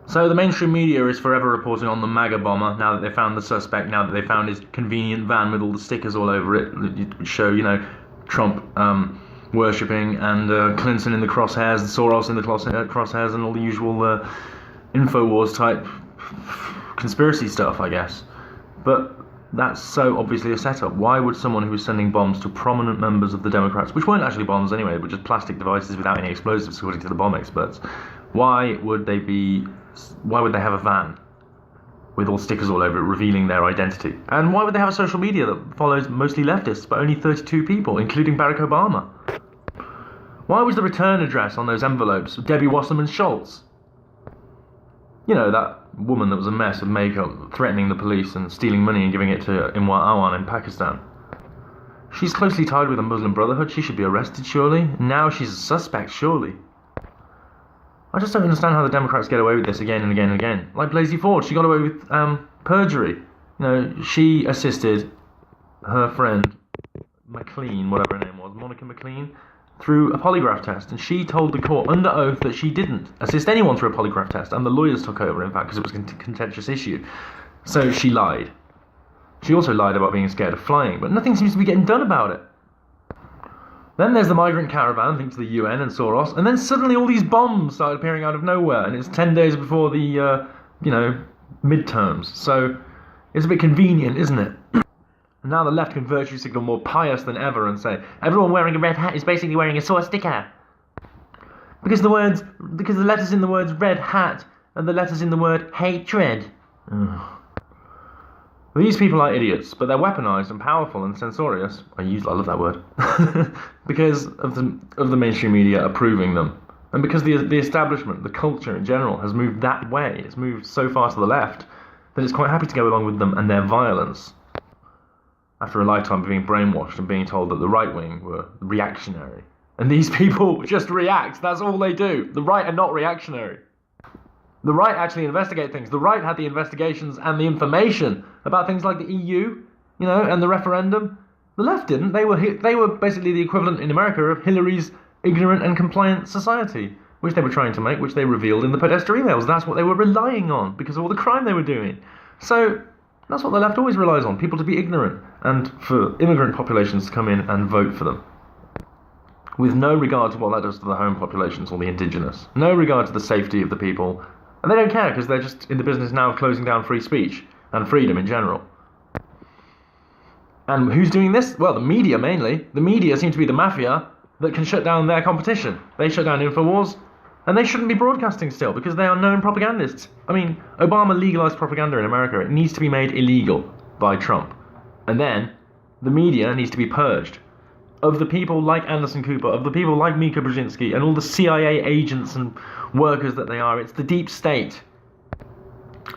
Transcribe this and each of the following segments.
So the mainstream media is forever reporting on the MAGA bomber, now that they found the suspect, now that they found his convenient van with all the stickers all over it, that show, Trump worshipping, and Clinton in the crosshairs, and Soros in the crosshairs, and all the usual InfoWars type conspiracy stuff, I guess. But that's so obviously a setup. Why would someone who was sending bombs to prominent members of the Democrats, which weren't actually bombs anyway, but just plastic devices without any explosives, according to the bomb experts, why would they have a van with all stickers all over it revealing their identity? And why would they have a social media that follows mostly leftists, but only 32 people, including Barack Obama? Why was the return address on those envelopes Debbie Wasserman Schultz? That woman that was a mess of makeup, threatening the police and stealing money and giving it to Imran Awan in Pakistan. She's closely tied with the Muslim Brotherhood. She should be arrested, surely. Now she's a suspect, surely. I just don't understand how the Democrats get away with this again and again and again. Like Blasey Ford, she got away with perjury. She assisted her friend McLean, whatever her name was, Monica McLean, through a polygraph test, and she told the court under oath that she didn't assist anyone through a polygraph test, and the lawyers took over, in fact, because it was a contentious issue. So she lied. She also lied about being scared of flying, but nothing seems to be getting done about it. Then there's the migrant caravan linked to the UN and Soros, and then suddenly all these bombs started appearing out of nowhere, and it's 10 days before the, midterms. So it's a bit convenient, isn't it? And now the left can virtue signal more pious than ever and say, everyone wearing a red hat is basically wearing a swastika. Because the letters in the words red hat and the letters in the word hatred. Ugh. These people are idiots, but they're weaponized and powerful and censorious. I love that word. Because of the mainstream media approving them. And because the establishment, the culture in general, has moved that way. It's moved so far to the left that it's quite happy to go along with them and their violence. After a lifetime of being brainwashed and being told that the right wing were reactionary. And these people just react. That's all they do. The right are not reactionary. The right actually investigate things. The right had the investigations and the information about things like the EU, and the referendum. The left didn't. They were basically the equivalent in America of Hillary's ignorant and compliant society, which they were trying to make, which they revealed in the Podesta emails. That's what they were relying on because of all the crime they were doing. So that's what the left always relies on, people to be ignorant, and for immigrant populations to come in and vote for them. With no regard to what that does to the home populations or the indigenous. No regard to the safety of the people. And they don't care because they're just in the business now of closing down free speech and freedom in general. And who's doing this? Well, the media mainly. The media seem to be the mafia that can shut down their competition. They shut down InfoWars, and they shouldn't be broadcasting still because they are known propagandists. I mean, Obama legalized propaganda in America. It needs to be made illegal by Trump. And then the media needs to be purged of the people like Anderson Cooper, of the people like Mika Brzezinski, and all the CIA agents and workers that they are. It's the deep state.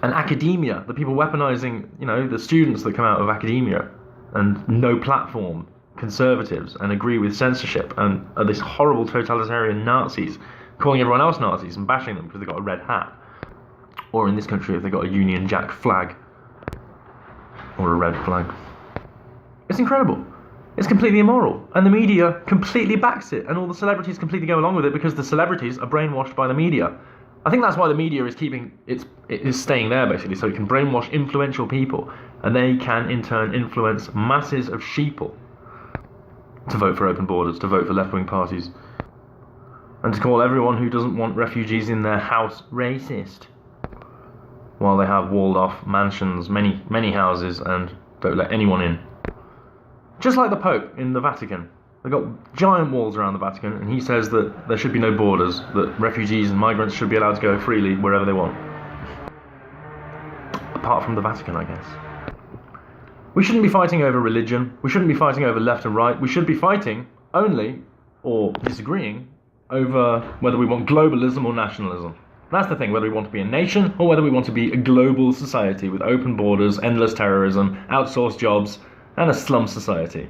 And academia, the people weaponizing, the students that come out of academia and no platform conservatives and agree with censorship and are this horrible totalitarian Nazis, calling everyone else Nazis and bashing them because they've got a red hat. Or in this country, if they've got a Union Jack flag. Or a red flag. It's incredible. It's completely immoral. And the media completely backs it. And all the celebrities completely go along with it because the celebrities are brainwashed by the media. I think that's why the media is it is staying there, basically, so it can brainwash influential people. And they can, in turn, influence masses of sheeple to vote for open borders, to vote for left-wing parties, and to call everyone who doesn't want refugees in their house racist, while they have walled-off mansions, many houses, and don't let anyone in. Just like the Pope in the Vatican. They've got giant walls around the Vatican, and he says that there should be no borders, that refugees and migrants should be allowed to go freely wherever they want. Apart from the Vatican, I guess. We shouldn't be fighting over religion. We shouldn't be fighting over left and right. We should be fighting only, or disagreeing, over whether we want globalism or nationalism. That's the thing, whether we want to be a nation or whether we want to be a global society with open borders, endless terrorism, outsourced jobs, and a slum society.